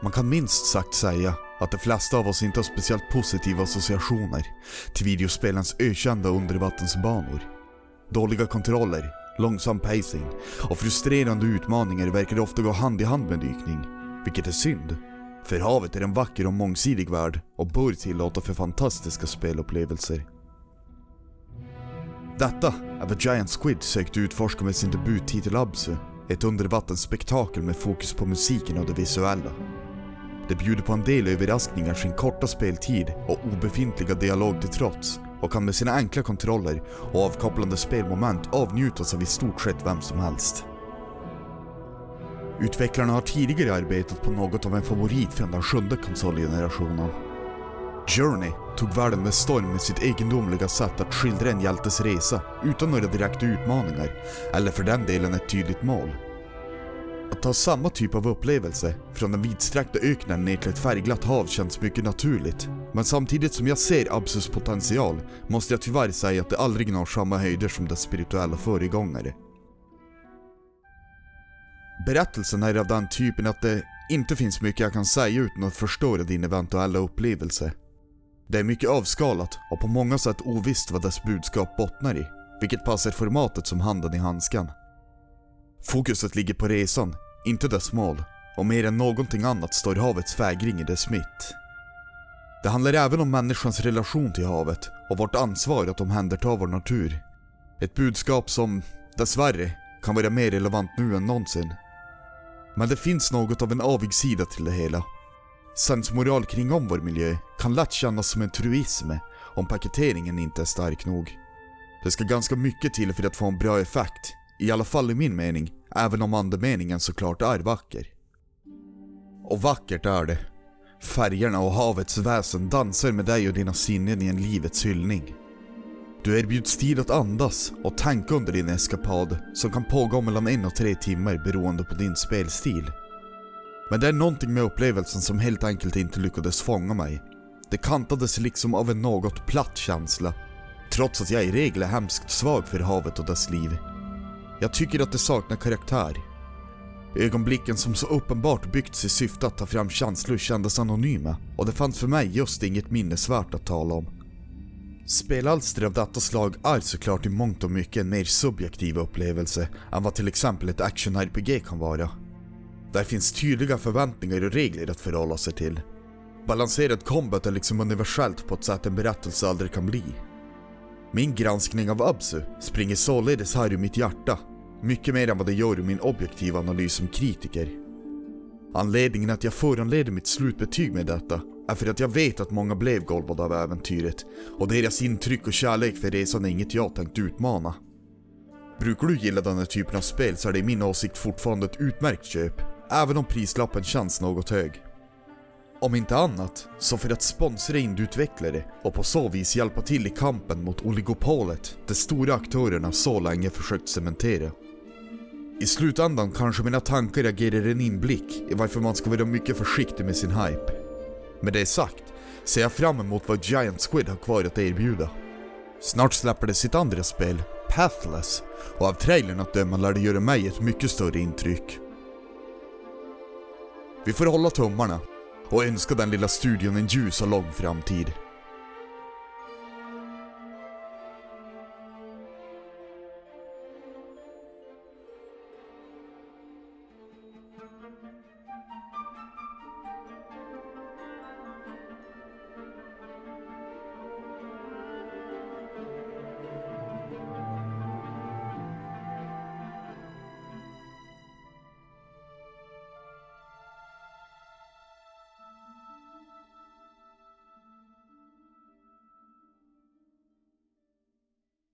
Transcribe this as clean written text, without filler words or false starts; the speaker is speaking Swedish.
Man kan minst sagt säga att de flesta av oss inte har speciellt positiva associationer till videospelens ökända undervattensbanor. Dåliga kontroller, långsam pacing och frustrerande utmaningar verkar ofta gå hand i hand med dykning, vilket är synd. För havet är en vacker och mångsidig värld och bör tillåta för fantastiska spelupplevelser. Detta är vad Giant Squid sökte utforska med sin debuttitel Abzu, ett undervattensspektakel med fokus på musiken och det visuella. Det bjuder på en del överraskningar sin korta speltid och obefintliga dialog till trots och kan med sina enkla kontroller och avkopplande spelmoment avnjutas av i stort sett vem som helst. Utvecklarna har tidigare arbetat på något av en favorit från den 7:e konsolgenerationen. Journey tog världen med storm med sitt egendomliga sätt att skildra en hjältes resa utan några direkta utmaningar eller för den delen ett tydligt mål. Att ta samma typ av upplevelse från den vidsträckta öknen ner till ett färgglatt hav känns mycket naturligt, men samtidigt som jag ser Abzus potential måste jag tyvärr säga att det aldrig når samma höjder som dess spirituella föregångare. Berättelsen är av den typen att det inte finns mycket jag kan säga utan att förstöra din eventuella upplevelse. Det är mycket avskalat och på många sätt ovisst vad dess budskap bottnar i, vilket passar formatet som handen i handskan. Fokuset ligger på resan, inte dess mål, och mer än någonting annat står havets vägring i dess mitt. Det handlar även om människans relation till havet och vårt ansvar att omhänderta vår natur. Ett budskap som, dessvärre, kan vara mer relevant nu än någonsin. Men det finns något av en avigsida till det hela. Sensmoral kring om vår miljö kan lätt kännas som en truism om paketeringen inte är stark nog. Det ska ganska mycket till för att få en bra effekt, i alla fall i min mening, även om andemeningen såklart är vacker. Och vackert är det. Färgerna och havets väsen dansar med dig och dina sinnen i en livets hyllning. Du erbjuds tid att andas och tänka under din eskapad som kan pågå mellan 1 och 3 timmar beroende på din spelstil. Men det är någonting med upplevelsen som helt enkelt inte lyckades fånga mig. Det kantades liksom av en något platt känsla, trots att jag i regel är hemskt svag för havet och dess liv. Jag tycker att det saknar karaktär. Ögonblicken som så uppenbart byggts i syfte att ta fram känslor kändes anonyma, och det fanns för mig just inget minnesvärt att tala om. Spelalster av detta slag är såklart i mångt och mycket en mer subjektiv upplevelse än vad till exempel ett action-RPG kan vara. Där finns tydliga förväntningar och regler att förhålla sig till. Balanserad combat är liksom universellt på ett sätt en berättelse aldrig kan bli. Min granskning av Abzu springer således här ur mitt hjärta, mycket mer än vad det gör ur min objektiva analys som kritiker. Anledningen att jag föranleder mitt slutbetyg med detta är för att jag vet att många blev golvade av äventyret, och deras intryck och kärlek för resan är inget jag tänkt utmana. Brukar du gilla den här typen av spel så är det i min åsikt fortfarande ett utmärkt köp, även om prislappen känns något hög. Om inte annat, så för att sponsra indieutvecklare och på så vis hjälpa till i kampen mot oligopolet de stora aktörerna så länge försökt cementera. I slutändan kanske mina tankar agerar en inblick i varför man ska vara mycket försiktig med sin hype. Med det sagt ser jag fram emot vad Giant Squid har kvar att erbjuda. Snart släpper det sitt andra spel, Pathless, och av trailern att döma lär det göra mig ett mycket större intryck. Vi får hålla tummarna och önska den lilla studion en ljus och lång framtid.